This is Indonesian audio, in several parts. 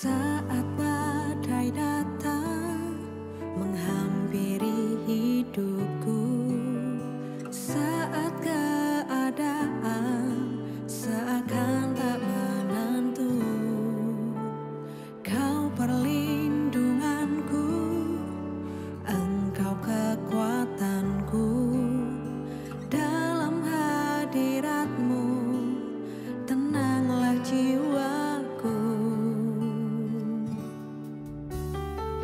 Saat badai datang menghampiri hidupku, saat keadaan seakan tak menentu, Kau perlindunganku, Engkau kekuatanku. Dalam hadirat-Mu tenanglah jiwaku.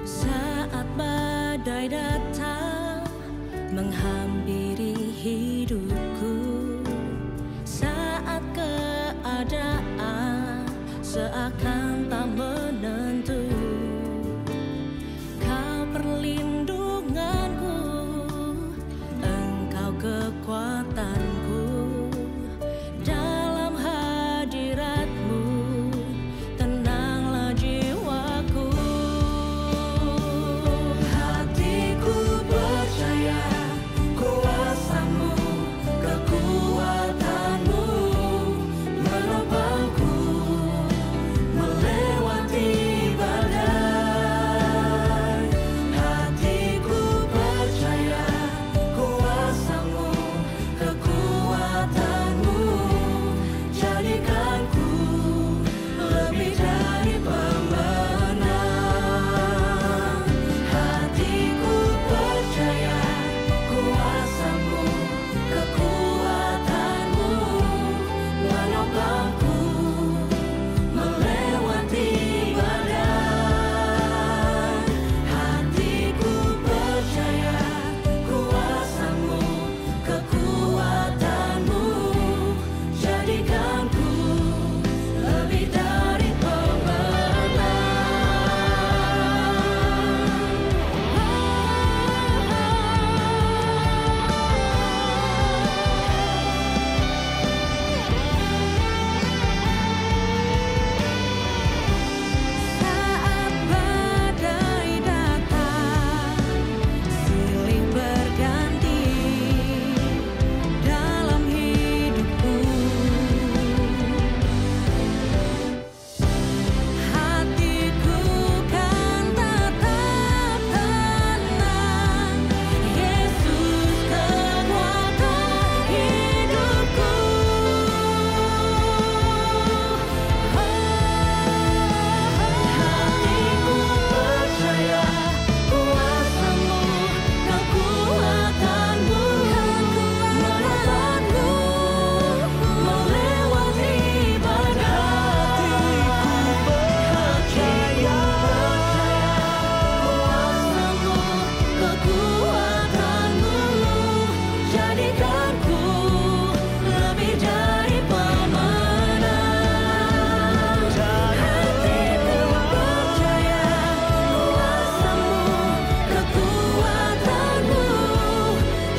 Saat badai datang menghampiri hidupku, saat keadaan seakan tak menentu, Kau perlindunganku, Engkau kekuatanku. Dalam hadirat-Mu tenanglah jiwaku. Hatiku percaya kuasa-Mu, kekuatan-Mu menopangku melewati badai. Hatiku percaya kuasa-Mu, kekuatan-Mu jadikanku lebih dari pemenang. Hatiku percaya kuasa-Mu, kekuatan-Mu menopangku melewati badai. Hatiku percaya kuasa-Mu, kekuatan-Mu jadikanku lebih dari Saat badai datang, silih berganti dalam hidupku. Hatiku kan tetap tenang, Yesus kekuatan hidupku. Hatiku percaya kuasa-Mu, kekuatan-Mu menopangku melewati badai. Hatiku percaya kuasa-Mu, kekuatan-Mu jadikanku lebih dari pemenang. Hatiku percaya kuasa-Mu, kekuatan-Mu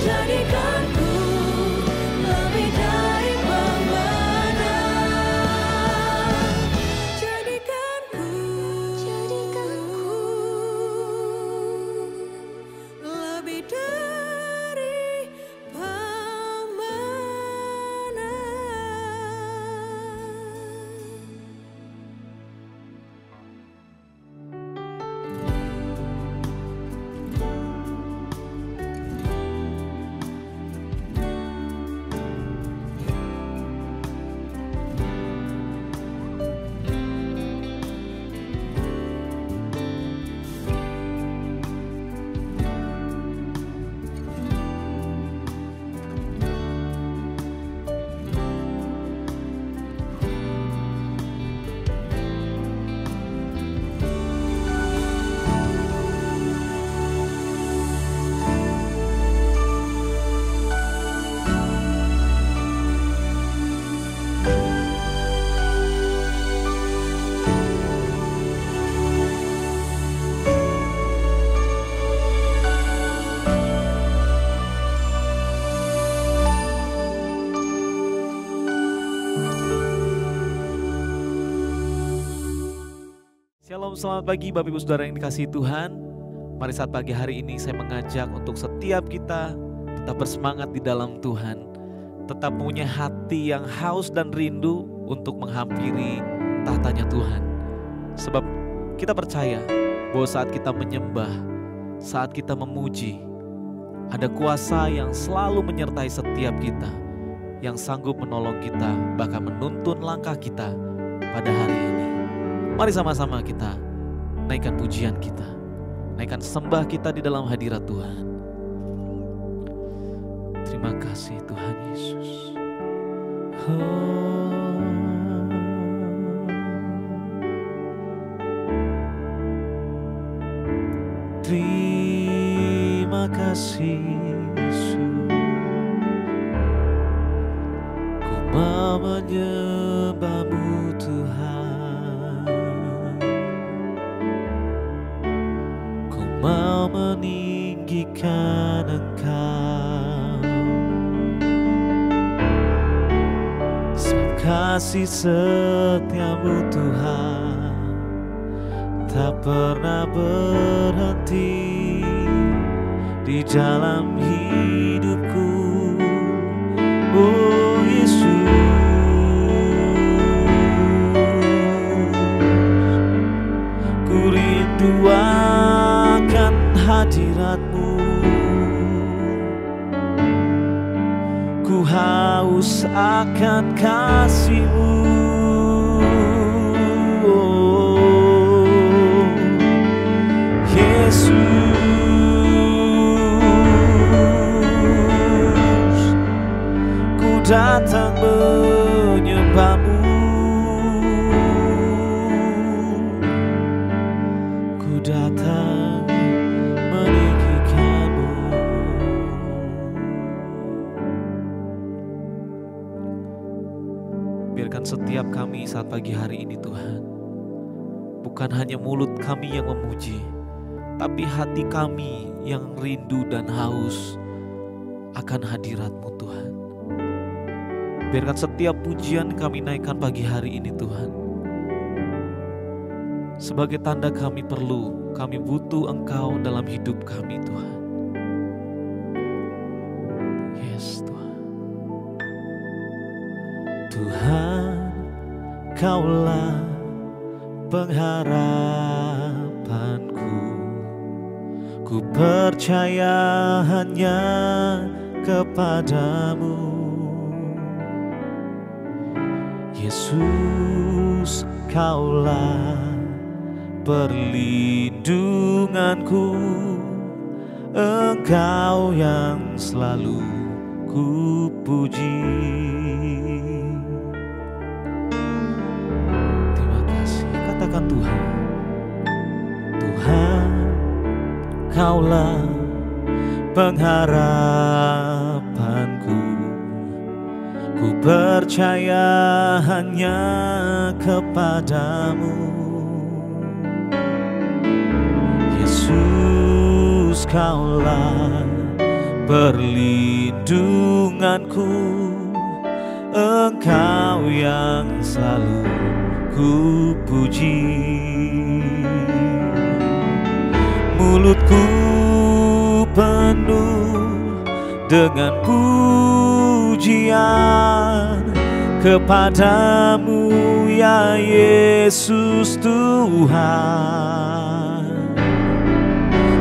jadikanku lebih dari pemenang. Jadikanku lebih dari Shalom, selamat pagi Bapak Ibu Saudara yang dikasihi Tuhan. Mari saat pagi hari ini saya mengajak untuk setiap kita tetap bersemangat di dalam Tuhan. Tetap punya hati yang haus dan rindu untuk menghampiri tahtanya Tuhan. Sebab Kita percaya bahwa saat kita menyembah, saat kita memuji, ada kuasa yang selalu menyertai setiap kita, yang sanggup menolong kita, bahkan menuntun langkah kita pada hari ini. Mari sama-sama kita naikkan pujian kita, naikkan sembah kita di dalam hadirat Tuhan. Terima kasih Tuhan Yesus. Terima kasih Yesus, ku mau menyembah-Mu Tuhan, ku mau meninggikan Engkau, sebab kasih setia-Mu Tuhan tak pernah berhenti di dalam hidupku. Oh Yesus, ku rindu akan hadirat-Mu, ku haus akan kasih-Mu. Datang menyembah-Mu, ku datang meninggikan-Mu. Biarkan setiap kami saat pagi hari ini Tuhan, bukan hanya mulut kami yang memuji, tapi hati kami yang rindu dan haus akan hadirat-Mu Tuhan. Biarkan setiap pujian kami naikkan pagi hari ini Tuhan, sebagai tanda kami perlu, kami butuh Engkau dalam hidup kami Tuhan. Yes Tuhan. Tuhan, Kaulah pengharapanku, ku percaya hanya kepadamu. Yesus, Kaulah perlindunganku, Engkau yang selalu ku puji. Terima kasih, katakan Tuhan. Tuhan, Kaulah pengharapanku, ku percaya hanya kepadamu. Yesus, Kaulah perlindunganku, Engkau yang selalu ku puji. Mulutku penuh dengan pujian kepadamu ya Yesus Tuhan.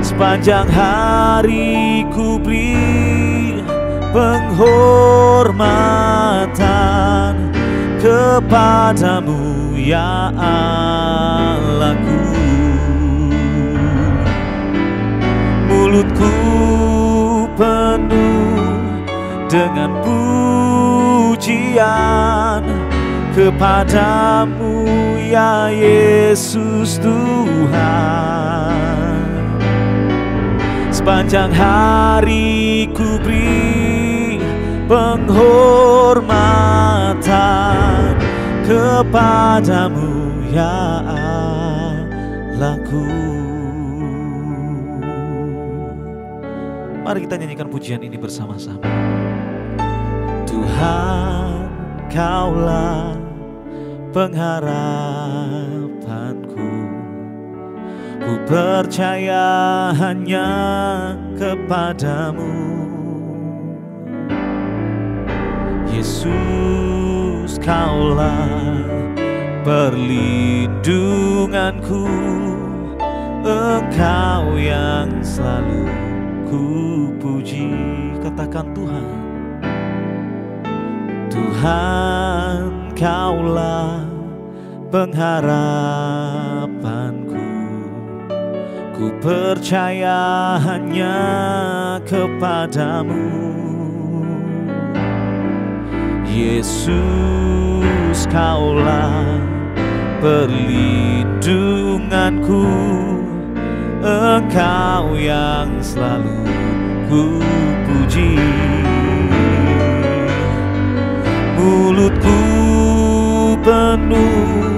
Sepanjang hari ku beri penghormatan kepadamu ya Allahku. Mulutku penuh dengan pujian kepadamu ya Yesus Tuhan. Sepanjang hari ku beri penghormatan kepadamu ya Allahku. Mari kita nyanyikan pujian ini bersama-sama. Tuhan, Kaulah pengharapanku, ku percaya hanya kepadamu. Yesus, Kaulah perlindunganku, Engkau yang selalu ku puji. Katakan Tuhan, Tuhan Kaulah pengharapanku. Ku percaya hanya kepadamu, Yesus. Kaulah perlindunganku, Engkau yang selalu ku puji. Mulutku penuh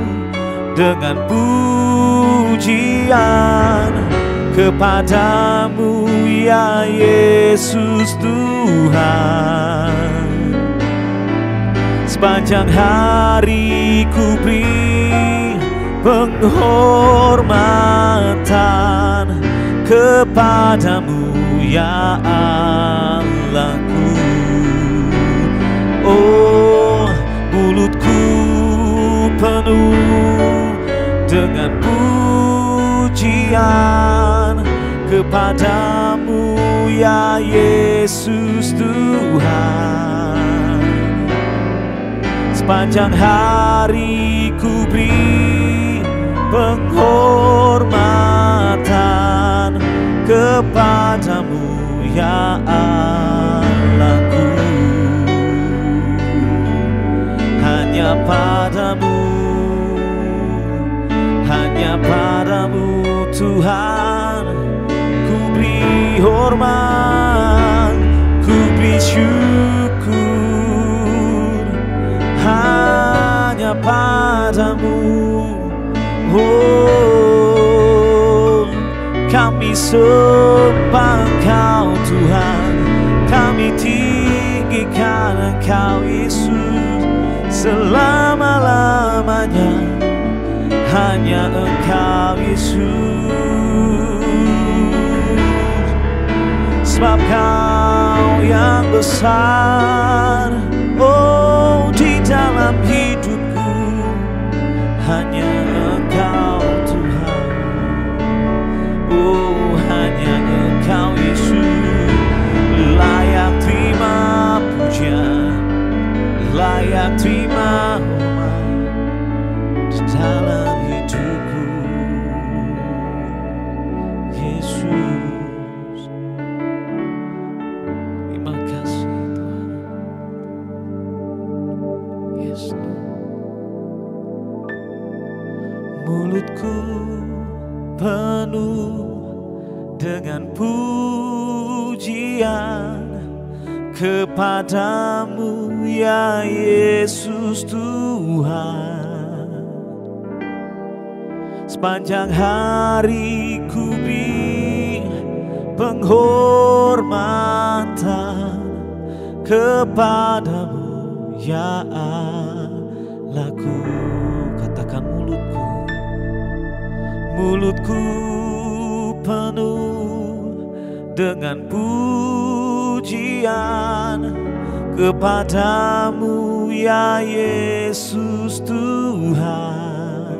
dengan pujian kepadamu, ya Yesus Tuhan. Sepanjang hari ku beri penghormatan kepadamu, ya Allahku. Oh, mulutku penuh dengan pujian kepadamu, ya Yesus Tuhan. Sepanjang hari ku beri penghormatan kepadamu, ya Allahku. Hanya padamu, hanya padamu Tuhan, ku beri hormat, ku beri syukur. Hanya padamu, oh, kami sembah Engkau Tuhan, kami tinggikan Engkau Yesus selama-lamanya. Hanya Engkau Yesus, sebab Kau yang besar, oh, di dalam hidupku. Hanya Engkau Tuhan, oh, hanya Engkau Yesus, layak terima pujian, layak terima hormat di dalam hidupku, Yesus. Terima kasih Tuhan, Yesus. Mulutku penuh dengan pujian kepadamu, ya Yesus Tuhan. Sepanjang hari ku beri penghormatan kepadamu, ya Allahku. Katakan mulutku, mulutku penuh dengan pujian kepadamu, ya Yesus Tuhan.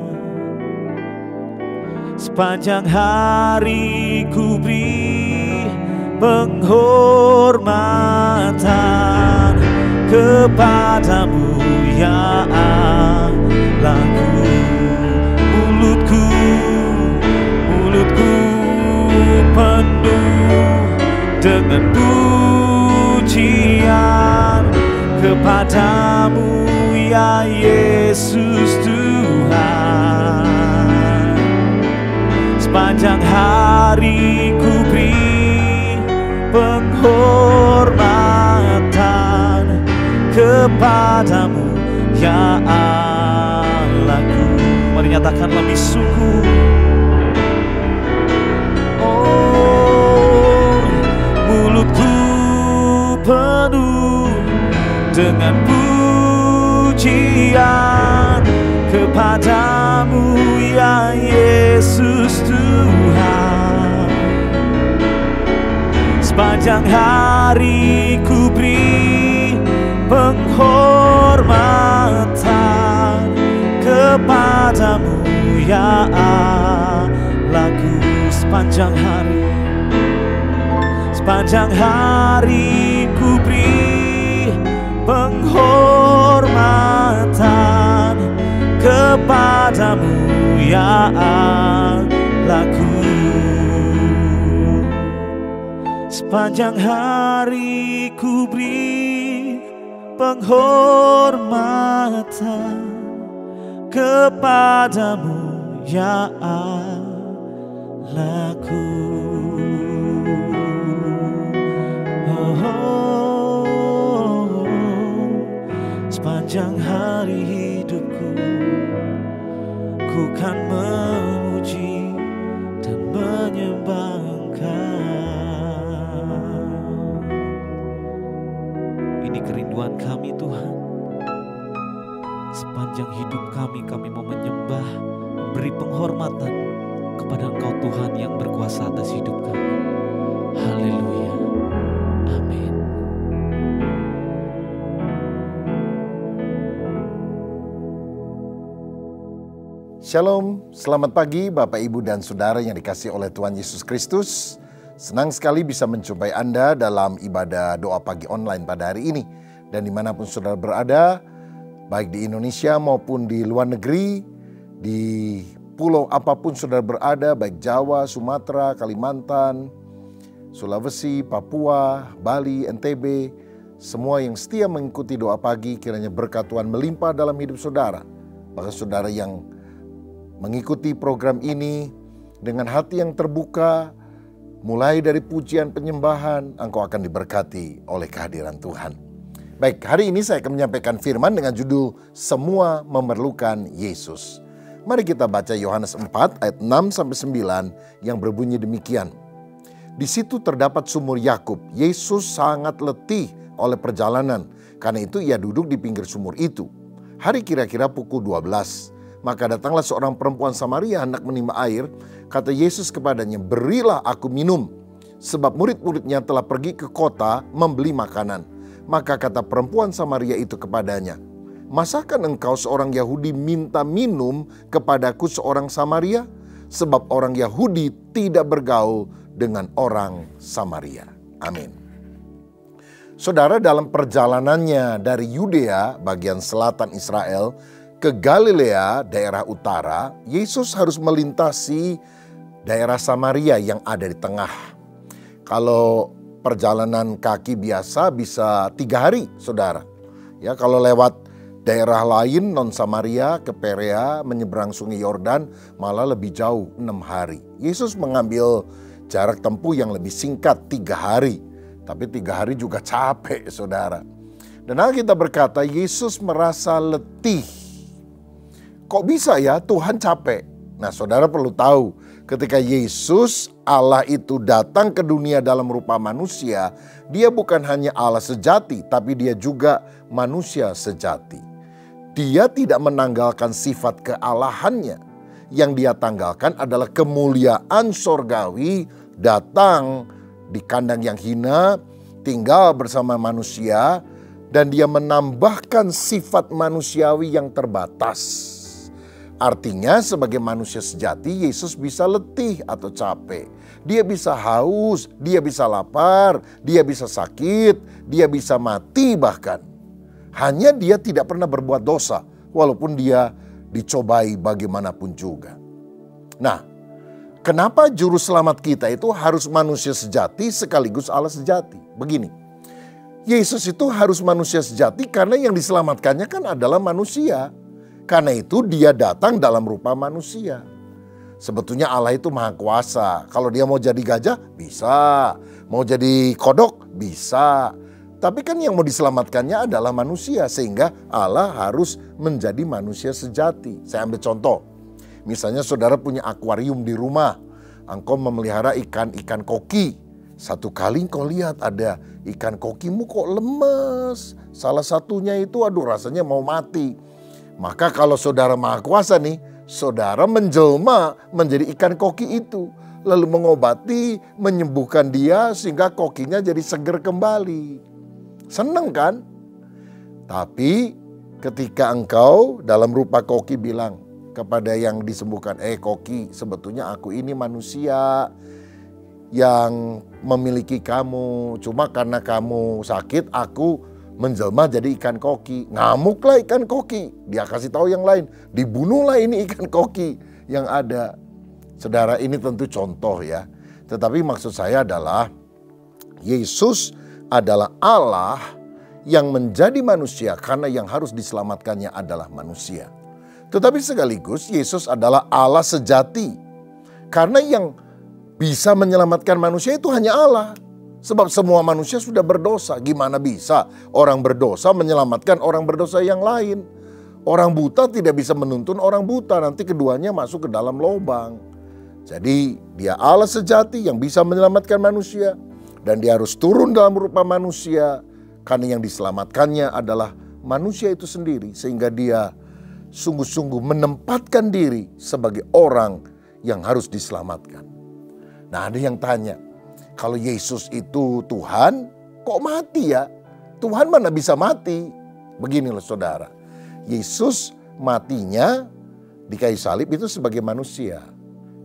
Sepanjang hari ku beri penghormatan kepadamu, ya Allahku. Mulutku penuh dengan pujian kepadamu, ya Yesus Tuhan. Sepanjang hari ku beri penghormatan kepadamu, ya Allahku. Mari nyatakan lebih sungguh. Oh, mulutku penuh dengan pujian kepadamu, ya Yesus Tuhan. Sepanjang hari ku beri penghormatan kepadamu, kepadamu ya Allahku. Sepanjang hari ku beri penghormatan kepadamu ya Allahku. Sepanjang hari ku beri penghormatan kepadamu ya Allahku. Sepanjang hari hidupku ku kan memuji dan menyembah Engkau. Ini kerinduan kami Tuhan. Sepanjang hidup kami mau menyembah, memberi penghormatan kepada Engkau Tuhan yang berkuasa atas hidup kami. Haleluya. Amin. Shalom, selamat pagi Bapak Ibu dan Saudara yang dikasihi oleh Tuhan Yesus Kristus. Senang sekali bisa menjumpai Anda dalam ibadah doa pagi online pada hari ini. Dan dimanapun saudara berada, baik di Indonesia maupun di luar negeri, di pulau apapun saudara berada, baik Jawa, Sumatera, Kalimantan, Sulawesi, Papua, Bali, NTB, semua yang setia mengikuti doa pagi, kiranya berkat Tuhan melimpah dalam hidup saudara. Bahkan saudara yang mengikuti program ini dengan hati yang terbuka, mulai dari pujian penyembahan, engkau akan diberkati oleh kehadiran Tuhan. Baik, hari ini saya akan menyampaikan firman dengan judul Semua Memerlukan Yesus. Mari kita baca Yohanes 4 ayat 6-9 yang berbunyi demikian. Di situ terdapat sumur Yakub. Yesus sangat letih oleh perjalanan, karena itu ia duduk di pinggir sumur itu. Hari kira-kira pukul 12. Maka datanglah seorang perempuan Samaria hendak menimba air. Kata Yesus kepadanya, berilah aku minum. Sebab murid-muridnya telah pergi ke kota membeli makanan. Maka kata perempuan Samaria itu kepadanya, masakan engkau seorang Yahudi minta minum kepadaku seorang Samaria? Sebab orang Yahudi tidak bergaul dengan orang Samaria. Amin. Saudara, dalam perjalanannya dari Yudea bagian selatan Israel ke Galilea daerah utara, Yesus harus melintasi daerah Samaria yang ada di tengah. Kalau perjalanan kaki biasa bisa 3 hari, saudara. Ya, kalau lewat daerah lain non Samaria ke Perea menyeberang Sungai Yordan malah lebih jauh 6 hari. Yesus mengambil jarak tempuh yang lebih singkat 3 hari. Tapi 3 hari juga capek, saudara. Dan Alkitab berkata Yesus merasa letih. Kok bisa ya Tuhan capek? Nah, saudara perlu tahu, ketika Yesus Allah itu datang ke dunia dalam rupa manusia, dia bukan hanya Allah sejati, tapi dia juga manusia sejati. Dia tidak menanggalkan sifat kealahannya. Yang dia tanggalkan adalah kemuliaan sorgawi, datang di kandang yang hina, tinggal bersama manusia, dan dia menambahkan sifat manusiawi yang terbatas. Artinya sebagai manusia sejati, Yesus bisa letih atau capek. Dia bisa haus, dia bisa lapar, dia bisa sakit, dia bisa mati bahkan. Hanya dia tidak pernah berbuat dosa, walaupun dia dicobai bagaimanapun juga. Nah, kenapa juru selamat kita itu harus manusia sejati sekaligus Allah sejati? Begini, Yesus itu harus manusia sejati karena yang diselamatkannya kan adalah manusia. Karena itu dia datang dalam rupa manusia. Sebetulnya Allah itu maha kuasa. Kalau dia mau jadi gajah, bisa. Mau jadi kodok, bisa. Tapi kan yang mau diselamatkannya adalah manusia. Sehingga Allah harus menjadi manusia sejati. Saya ambil contoh. Misalnya saudara punya akuarium di rumah. Engkau memelihara ikan-ikan koki. Satu kali engkau lihat ada ikan kokimu kok lemes. Salah satunya itu aduh rasanya mau mati. Maka kalau saudara maha kuasa nih, saudara menjelma menjadi ikan koki itu. Lalu mengobati, menyembuhkan dia sehingga kokinya jadi seger kembali. Seneng kan? Tapi ketika engkau dalam rupa koki bilang, kepada yang disembuhkan, Koki, sebetulnya aku ini manusia yang memiliki kamu. Cuma karena kamu sakit, aku menjelma jadi ikan koki. Ngamuklah ikan koki. Dia kasih tahu yang lain, dibunuhlah ini ikan koki yang ada. Saudara, ini tentu contoh ya. Tetapi maksud saya adalah Yesus adalah Allah yang menjadi manusia karena yang harus diselamatkannya adalah manusia. Tetapi sekaligus Yesus adalah Allah sejati. Karena yang bisa menyelamatkan manusia itu hanya Allah. Sebab semua manusia sudah berdosa. Gimana bisa orang berdosa menyelamatkan orang berdosa yang lain? Orang buta tidak bisa menuntun orang buta. Nanti keduanya masuk ke dalam lubang. Jadi dia Allah sejati yang bisa menyelamatkan manusia. Dan dia harus turun dalam rupa manusia. Karena yang diselamatkannya adalah manusia itu sendiri. Sehingga dia sungguh-sungguh menempatkan diri sebagai orang yang harus diselamatkan. Nah, ada yang tanya, kalau Yesus itu Tuhan, kok mati ya? Tuhan mana bisa mati? Begini loh saudara, Yesus matinya di kayu salib itu sebagai manusia.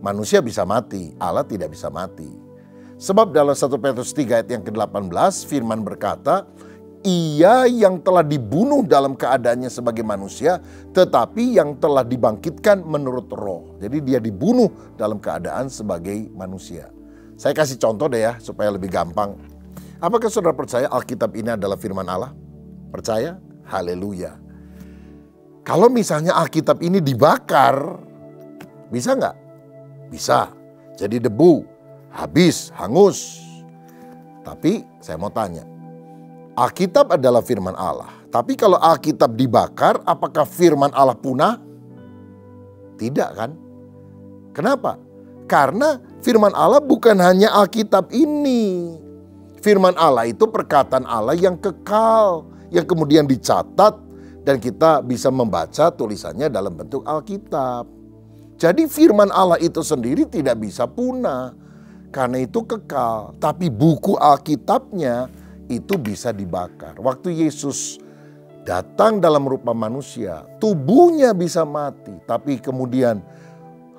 Manusia bisa mati, Allah tidak bisa mati. Sebab dalam 1 Petrus 3 ayat yang ke-18 firman berkata, Ia yang telah dibunuh dalam keadaannya sebagai manusia, tetapi yang telah dibangkitkan menurut roh. Jadi dia dibunuh dalam keadaan sebagai manusia. Saya kasih contoh deh ya, supaya lebih gampang. Apakah saudara percaya Alkitab ini adalah firman Allah? Percaya? Haleluya. Kalau misalnya Alkitab ini dibakar, bisa nggak? Bisa. Jadi debu, habis, hangus. Tapi saya mau tanya, Alkitab adalah firman Allah. Tapi kalau Alkitab dibakar, apakah firman Allah punah? Tidak kan? Kenapa? Karena firman Allah bukan hanya Alkitab ini. Firman Allah itu perkataan Allah yang kekal, yang kemudian dicatat dan kita bisa membaca tulisannya dalam bentuk Alkitab. Jadi firman Allah itu sendiri tidak bisa punah karena itu kekal. Tapi buku Alkitabnya itu bisa dibakar. Waktu Yesus datang dalam rupa manusia, tubuhnya bisa mati, tapi kemudian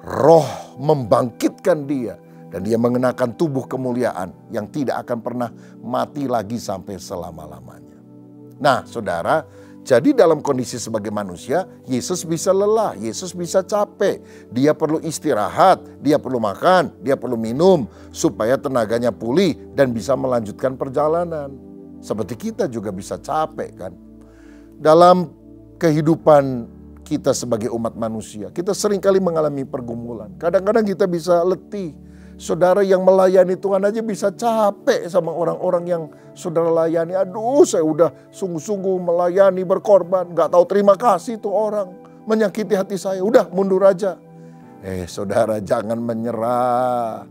Roh membangkitkan dia dan dia mengenakan tubuh kemuliaan yang tidak akan pernah mati lagi sampai selama-lamanya. Nah, saudara, jadi dalam kondisi sebagai manusia, Yesus bisa lelah, Yesus bisa capek, dia perlu istirahat, dia perlu makan, dia perlu minum supaya tenaganya pulih dan bisa melanjutkan perjalanan. Seperti kita juga bisa capek kan. Dalam kehidupan kita sebagai umat manusia, kita seringkali mengalami pergumulan. Kadang-kadang kita bisa letih. Saudara yang melayani Tuhan aja bisa capek sama orang-orang yang saudara layani. Aduh, saya udah sungguh-sungguh melayani, berkorban. Gak tahu terima kasih tuh orang. Menyakiti hati saya. Udah mundur aja. Saudara jangan menyerah.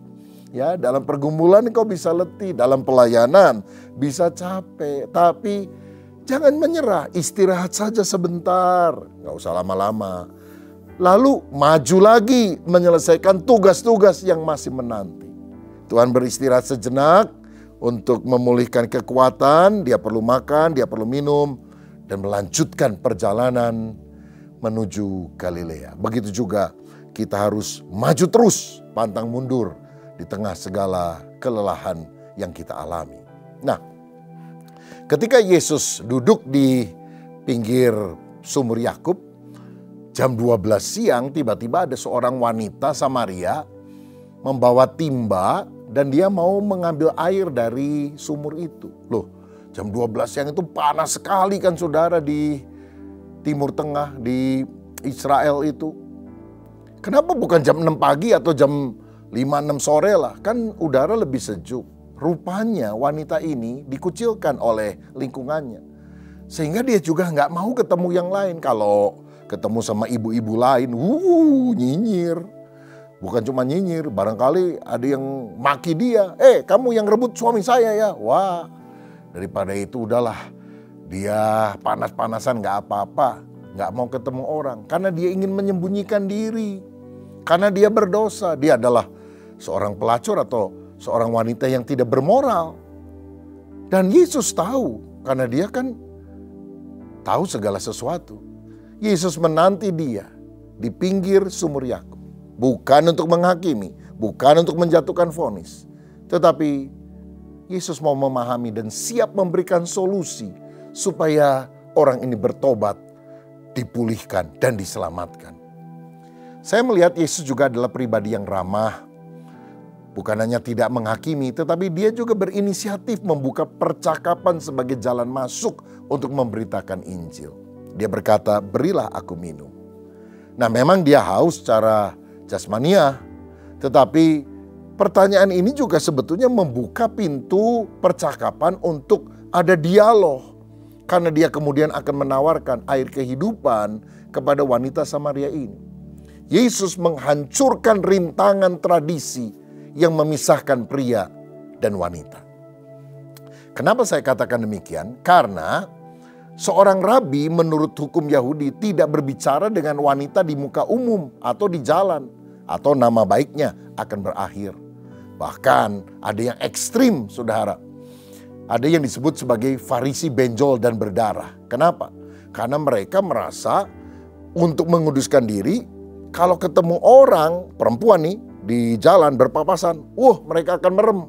Ya, dalam pergumulan kau bisa letih. Dalam pelayanan bisa capek. Tapi jangan menyerah, istirahat saja sebentar, gak usah lama-lama. Lalu maju lagi menyelesaikan tugas-tugas yang masih menanti. Tuhan beristirahat sejenak untuk memulihkan kekuatan, dia perlu makan, dia perlu minum, dan melanjutkan perjalanan menuju Galilea. Begitu juga kita harus maju terus, pantang mundur di tengah segala kelelahan yang kita alami. Nah, ketika Yesus duduk di pinggir sumur Yakub, jam 12 siang tiba-tiba ada seorang wanita Samaria membawa timba dan dia mau mengambil air dari sumur itu. Loh, jam 12 siang itu panas sekali kan saudara di Timur Tengah, di Israel itu. Kenapa bukan jam 6 pagi atau jam 5-6 sore lah, kan udara lebih sejuk. Rupanya wanita ini dikucilkan oleh lingkungannya. Sehingga dia juga nggak mau ketemu yang lain. Kalau ketemu sama ibu-ibu lain, nyinyir. Bukan cuma nyinyir, barangkali ada yang maki dia. Kamu yang rebut suami saya ya. Wah, daripada itu udahlah. Dia panas-panasan nggak apa-apa. Nggak mau ketemu orang. Karena dia ingin menyembunyikan diri. Karena dia berdosa. Dia adalah seorang pelacur atau seorang wanita yang tidak bermoral. Dan Yesus tahu, karena dia kan tahu segala sesuatu. Yesus menanti dia di pinggir sumur Yakub. Bukan untuk menghakimi, bukan untuk menjatuhkan vonis. Tetapi Yesus mau memahami dan siap memberikan solusi supaya orang ini bertobat, dipulihkan dan diselamatkan. Saya melihat Yesus juga adalah pribadi yang ramah. Bukan hanya tidak menghakimi, tetapi dia juga berinisiatif membuka percakapan sebagai jalan masuk untuk memberitakan Injil. Dia berkata, berilah aku minum. Nah, memang dia haus secara jasmania, tetapi pertanyaan ini juga sebetulnya membuka pintu percakapan untuk ada dialog. Karena dia kemudian akan menawarkan air kehidupan kepada wanita Samaria ini. Yesus menghancurkan rintangan tradisi yang memisahkan pria dan wanita. Kenapa saya katakan demikian? Karena seorang rabi menurut hukum Yahudi tidak berbicara dengan wanita di muka umum atau di jalan, atau nama baiknya akan berakhir. Bahkan ada yang ekstrim, saudara. Ada yang disebut sebagai Farisi benjol dan berdarah. Kenapa? Karena mereka merasa untuk menguduskan diri, kalau ketemu orang perempuan nih di jalan berpapasan, mereka akan merem,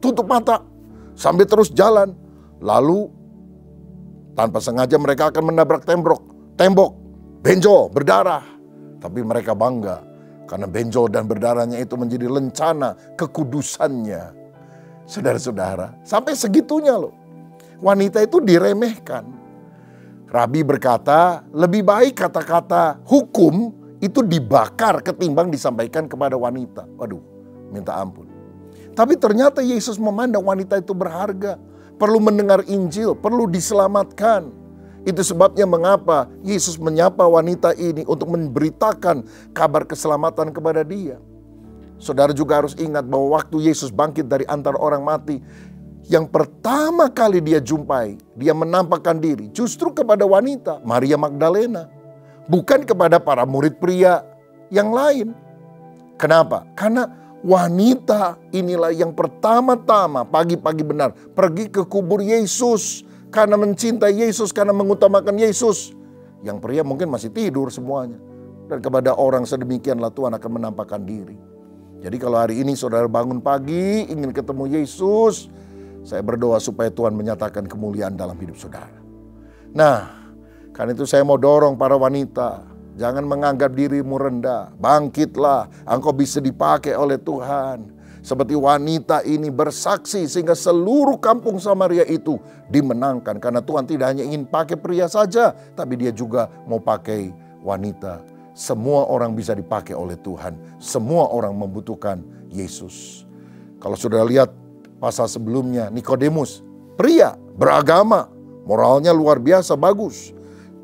tutup mata, sambil terus jalan. Lalu tanpa sengaja mereka akan menabrak tembok, benjol, berdarah. Tapi mereka bangga karena benjol dan berdarahnya itu menjadi lencana kekudusannya. Saudara-saudara, sampai segitunya loh. Wanita itu diremehkan. Rabi berkata, lebih baik kata-kata hukum itu dibakar ketimbang disampaikan kepada wanita. Waduh, minta ampun. Tapi ternyata Yesus memandang wanita itu berharga. Perlu mendengar Injil, perlu diselamatkan. Itu sebabnya mengapa Yesus menyapa wanita ini untuk memberitakan kabar keselamatan kepada dia. Saudara juga harus ingat bahwa waktu Yesus bangkit dari antara orang mati, yang pertama kali dia jumpai, dia menampakkan diri justru kepada wanita, Maria Magdalena. Bukan kepada para murid pria yang lain. Kenapa? Karena wanita inilah yang pertama-tama pagi-pagi benar pergi ke kubur Yesus. Karena mencintai Yesus, karena mengutamakan Yesus. Yang pria mungkin masih tidur semuanya. Dan kepada orang sedemikianlah Tuhan akan menampakkan diri. Jadi kalau hari ini saudara bangun pagi ingin ketemu Yesus, saya berdoa supaya Tuhan menyatakan kemuliaan dalam hidup saudara. Nah, karena itu saya mau dorong para wanita, jangan menganggap dirimu rendah. Bangkitlah, engkau bisa dipakai oleh Tuhan. Seperti wanita ini bersaksi sehingga seluruh kampung Samaria itu dimenangkan. Karena Tuhan tidak hanya ingin pakai pria saja, tapi dia juga mau pakai wanita. Semua orang bisa dipakai oleh Tuhan. Semua orang membutuhkan Yesus. Kalau sudah lihat pasal sebelumnya, Nikodemus, pria beragama, moralnya luar biasa bagus.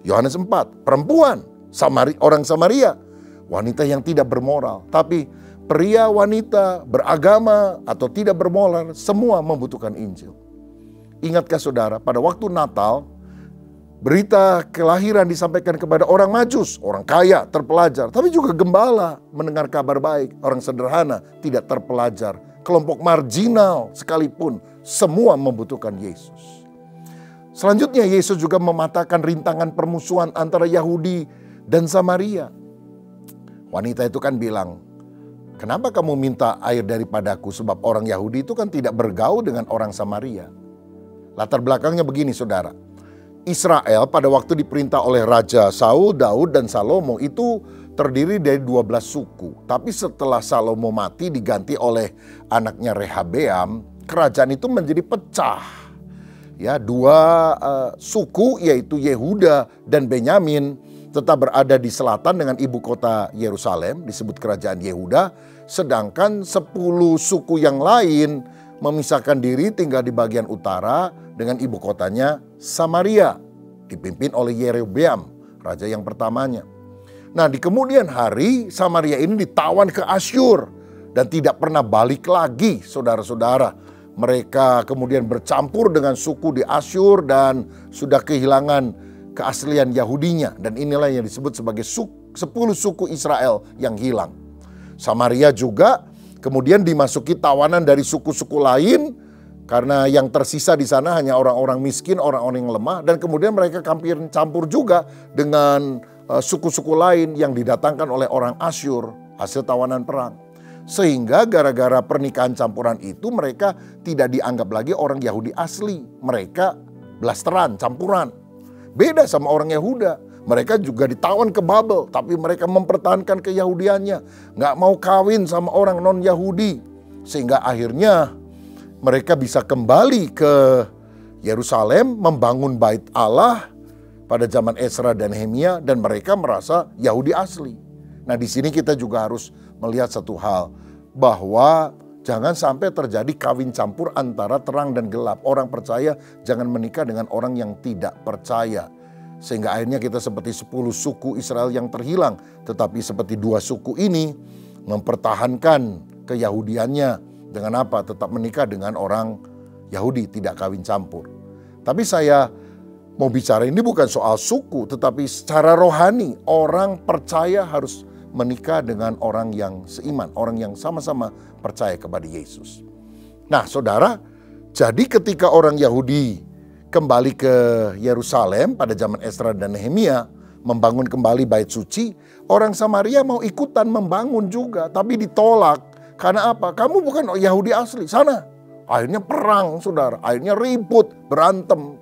Yohanes 4, perempuan, orang Samaria, wanita yang tidak bermoral. Tapi pria, wanita, beragama atau tidak bermoral, semua membutuhkan Injil. Ingatkah saudara, pada waktu Natal, berita kelahiran disampaikan kepada orang Majus, orang kaya, terpelajar. Tapi juga gembala mendengar kabar baik, orang sederhana, tidak terpelajar. Kelompok marginal sekalipun, semua membutuhkan Yesus. Selanjutnya Yesus juga mematahkan rintangan permusuhan antara Yahudi dan Samaria. Wanita itu kan bilang, kenapa kamu minta air daripadaku? Sebab orang Yahudi itu kan tidak bergaul dengan orang Samaria. Latar belakangnya begini saudara. Israel pada waktu diperintah oleh Raja Saul, Daud, dan Salomo itu terdiri dari 12 suku. Tapi setelah Salomo mati diganti oleh anaknya Rehabeam, kerajaan itu menjadi pecah. Ya, dua suku yaitu Yehuda dan Benyamin tetap berada di selatan dengan ibu kota Yerusalem, disebut kerajaan Yehuda. Sedangkan 10 suku yang lain memisahkan diri tinggal di bagian utara dengan ibu kotanya Samaria, dipimpin oleh Yerobeam, raja yang pertamanya. Nah, di kemudian hari Samaria ini ditawan ke Asyur dan tidak pernah balik lagi, saudara-saudara. Mereka kemudian bercampur dengan suku di Asyur dan sudah kehilangan keaslian Yahudinya. Dan inilah yang disebut sebagai 10 suku Israel yang hilang. Samaria juga kemudian dimasuki tawanan dari suku-suku lain. Karena yang tersisa di sana hanya orang-orang miskin, orang-orang yang lemah. Dan kemudian mereka campur juga dengan suku-suku lain yang didatangkan oleh orang Asyur hasil tawanan perang. Sehingga gara-gara pernikahan campuran itu mereka tidak dianggap lagi orang Yahudi asli. Mereka blasteran, campuran. Beda sama orang Yahuda. Mereka juga ditawan ke Babel, tapi mereka mempertahankan keyahudiannya. Nggak mau kawin sama orang non-Yahudi. Sehingga akhirnya mereka bisa kembali ke Yerusalem, membangun bait Allah pada zaman Ezra dan Nehemia, dan mereka merasa Yahudi asli. Nah, di sini kita juga harus melihat satu hal, bahwa jangan sampai terjadi kawin campur antara terang dan gelap. Orang percaya jangan menikah dengan orang yang tidak percaya. Sehingga akhirnya kita seperti 10 suku Israel yang terhilang. Tetapi seperti 2 suku ini mempertahankan keyahudiannya. Dengan apa? Tetap menikah dengan orang Yahudi, tidak kawin campur. Tapi saya mau bicara ini bukan soal suku, tetapi secara rohani orang percaya harus menikah dengan orang yang seiman, orang yang sama-sama percaya kepada Yesus. Nah, saudara, jadi ketika orang Yahudi kembali ke Yerusalem pada zaman Ezra dan Nehemia, membangun kembali bait suci, orang Samaria mau ikutan membangun juga, tapi ditolak. Karena apa? Kamu bukan Yahudi asli, sana. Akhirnya perang, saudara. Akhirnya ribut, berantem.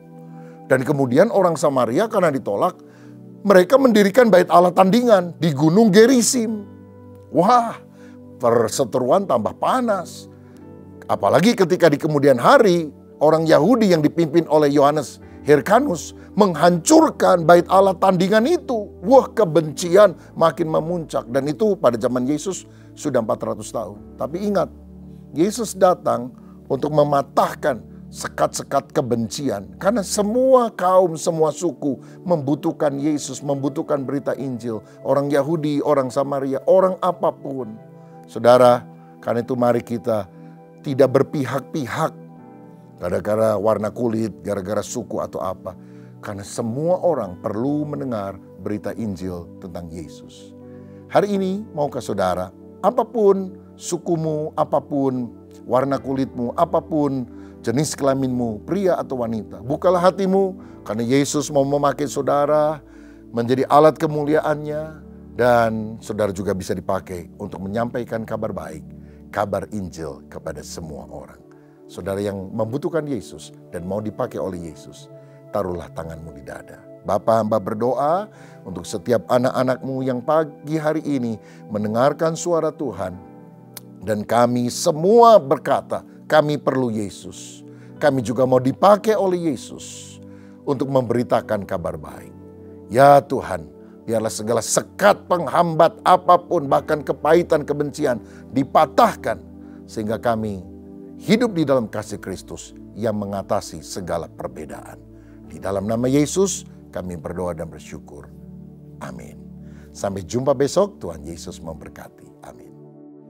Dan kemudian orang Samaria karena ditolak, mereka mendirikan bait Allah tandingan di Gunung Gerisim. Wah, perseteruan tambah panas. Apalagi ketika di kemudian hari, orang Yahudi yang dipimpin oleh Yohanes Hyrcanus menghancurkan bait Allah tandingan itu. Wah, kebencian makin memuncak. Dan itu pada zaman Yesus sudah 400 tahun. Tapi ingat, Yesus datang untuk mematahkan sekat-sekat kebencian. Karena semua kaum, semua suku membutuhkan Yesus, membutuhkan berita Injil. Orang Yahudi, orang Samaria, orang apapun. Saudara, karena itu mari kita tidak berpihak-pihak. Gara-gara warna kulit, gara-gara suku atau apa. Karena semua orang perlu mendengar berita Injil tentang Yesus. Hari ini maukah saudara, apapun sukumu, apapun warna kulitmu, apapun jenis kelaminmu, pria atau wanita, bukalah hatimu karena Yesus mau memakai saudara menjadi alat kemuliaannya, dan saudara juga bisa dipakai untuk menyampaikan kabar baik, kabar Injil kepada semua orang. Saudara yang membutuhkan Yesus dan mau dipakai oleh Yesus, taruhlah tanganmu di dada. Bapa, hamba berdoa untuk setiap anak-anakmu yang pagi hari ini mendengarkan suara Tuhan. Dan kami semua berkata, kami perlu Yesus. Kami juga mau dipakai oleh Yesus untuk memberitakan kabar baik. Ya Tuhan, biarlah segala sekat penghambat apapun, bahkan kepahitan, kebencian dipatahkan. Sehingga kami hidup di dalam kasih Kristus yang mengatasi segala perbedaan. Di dalam nama Yesus kami berdoa dan bersyukur. Amin. Sampai jumpa besok, Tuhan Yesus memberkati. Amin.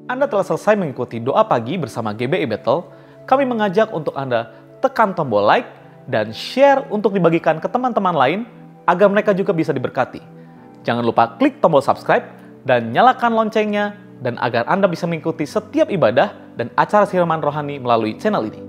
Anda telah selesai mengikuti doa pagi bersama GBI Bethel. Kami mengajak untuk Anda tekan tombol like dan share untuk dibagikan ke teman-teman lain agar mereka juga bisa diberkati. Jangan lupa klik tombol subscribe dan nyalakan loncengnya, dan agar Anda bisa mengikuti setiap ibadah dan acara siraman rohani melalui channel ini.